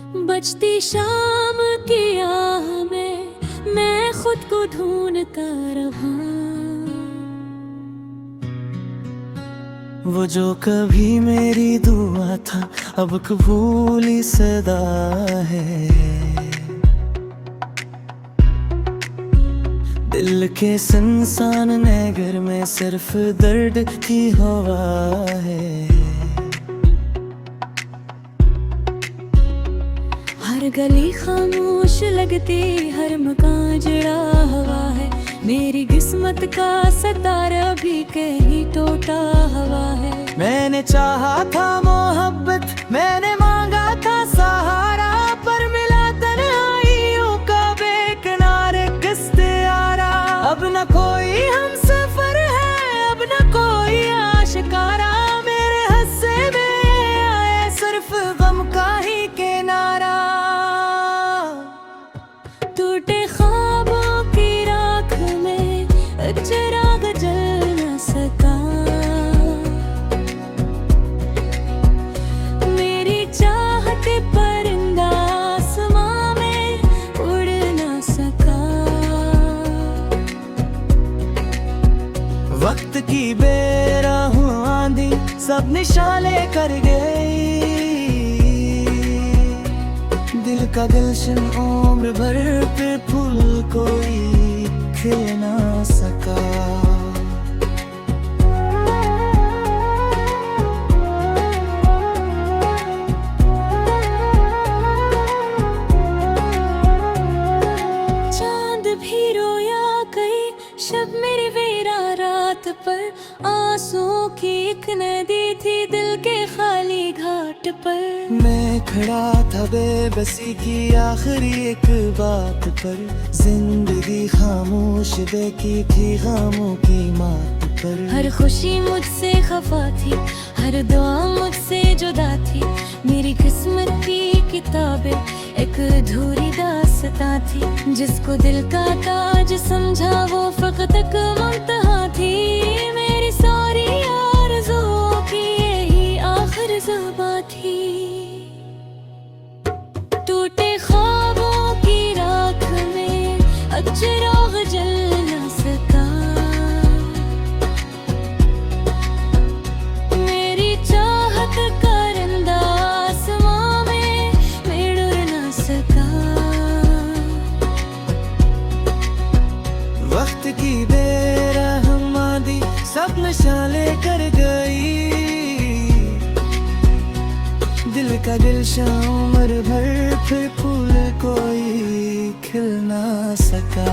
बजती शाम की आह में मैं खुद को ढूंढता रहा। वो जो कभी मेरी दुआ था अब कबूली सदा है। दिल के सुनसान नगर में सिर्फ दर्द की हवा है। हर गली खामोश लगती, हर मकान जड़ा हवा है। मेरी किस्मत का सितारा भी कहीं टूटा हवा है। मैंने चाहा था मोहब्बत, मैंने मांगा था सहारा, पर मिला तन्हाइयों का बेकिनारे किस्ते आरा। अब न कोई हम सफर है, अब न कोई आशिकारा, मेरे हस्से में आए सिर्फ गम का ही किनारा। टूटे ख्वाबों की राख में चिराग जल न सका। मेरी चाहत परिंदा आसमां में उड़ न सका। वक्त की बेराह आंधी सब निशाने कर गई। दिल का गुलशन उम्र भर पे फूल कोई खिल ना सका। चांद भी रोया कई शब मेरी वेरा रात पर। आंसुओं की एक नदी थी दिल के खाली घाट पर। मैं खड़ा था बेबसी की आखिरी एक बात पर। जिंदगी खामोश देखी थी खामों की मात पर। हर खुशी मुझसे खफा थी, हर दुआ मुझसे जुदा थी। मेरी किस्मत की किताबें एक अधूरी दास्तां थी। जिसको दिल का ताज समझा वो फकत तक मुंतहा थी। मेरी सारी आरज़ुओं की यही आखिर ज़ुबां थी। टूटे ख्वाबों की राख में अब चिराग जल न सका। मेरी चाहत परिंदा आसमां में उड़ न सका। वक्त की बेरहम आंधी सब नशाले कर गई। दिल का दिलशा उम्र भर फिर फूल कोई खिल ना सका।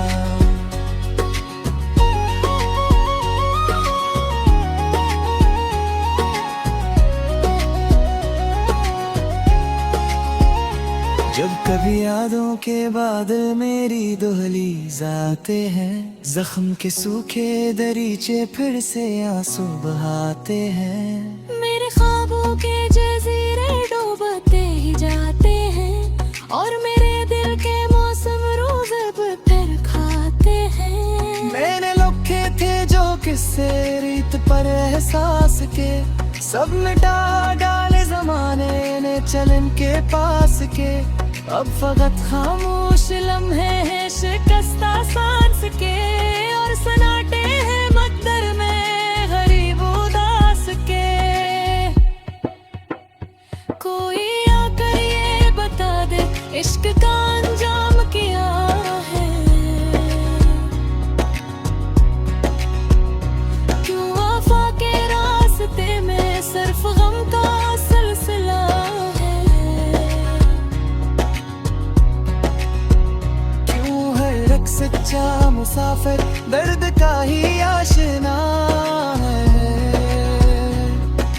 जब कभी यादों के बादल मेरी दहलीज आते हैं, जख्म के सूखे दरीचे फिर से आंसू बहाते हैं। मेरे ख्वाबों के जज़ीरे डूबते ही जाते हैं और मेरे दिल के मौसम रोज अब फिर खाते हैं। मैंने लिखे थे जो किस्से रीत पर एहसास के, सब मिटा डाले जमाने ने चलन के पास के। अब फकत खामोश लम्हे हैं शिकस्ता सांस के, और सन्नाटे हैं मकदर में गरीब उदास के। कोई आकर ये बता दे इश्क का अंजाम क्या है। क्यों वफा के रास्ते में सिर्फ गम का सिलसिला है। क्यों हर एक सच्चा मुसाफिर दर्द का ही आशना है।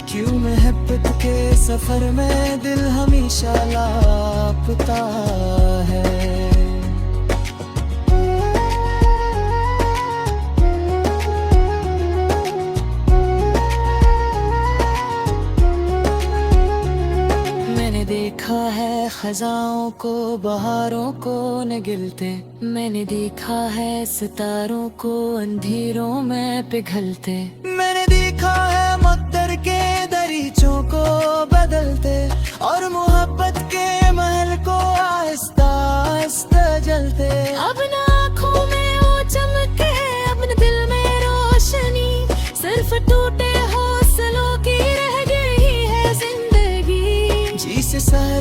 क्यों मोहब्बत के सफर में दिल हमेशा लापता है। मैंने देखा है खजाओं को बहारों को निगलते। मैंने देखा है सितारों को अंधेरों में पिघलते। मैंने देखा है मुक़द्दर के दरीचों को बदलते और मोहब्बत के महल को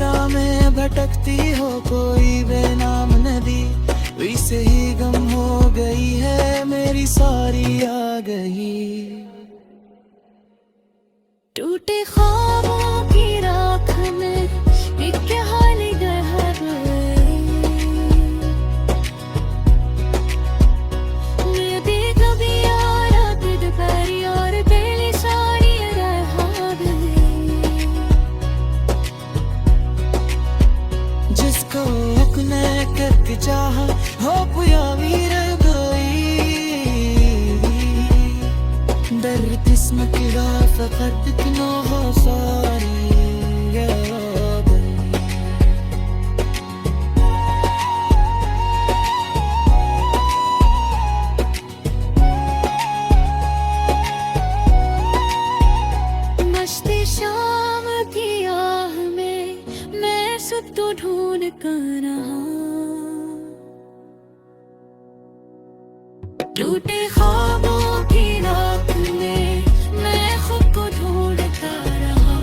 राह में भटकती हो कोई बेनाम नदी, वैसे ही गम हो गई है मेरी सारी आ गई। टूटे ख्वाबों की राख में एक हाल गहर नदी कभी याद दोपहरी और बेली सारी रहा गई। जिसको अपने करके चाहा हो पुयावी रह गई, दर किस्म की राह फकत किनो हो सारी आ गई। मस्ती शाम की आह में मैं खुद को ढूंढ कर रहा। टूटे ख्वाबों की रात में मैं खुद को ढूंढता रहा।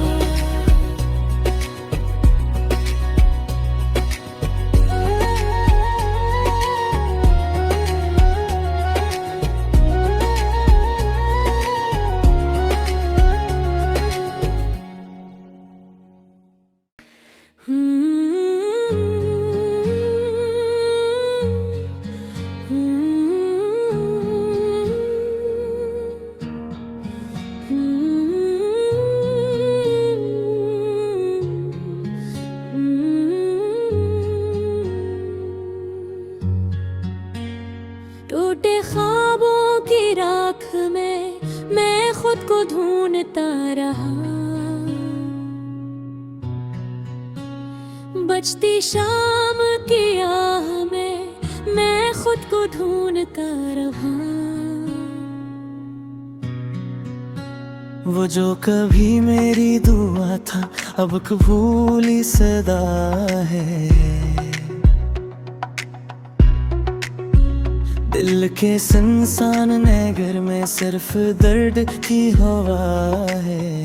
टूटे ख्वाबों की राख में मैं खुद को ढूंढता रहा। बजती शाम की आह में मैं खुद को ढूंढता रहा। वो जो कभी मेरी दुआ था अब कबूली सदा है। दिल के सुनसान नगर में सिर्फ दर्द की हवा है।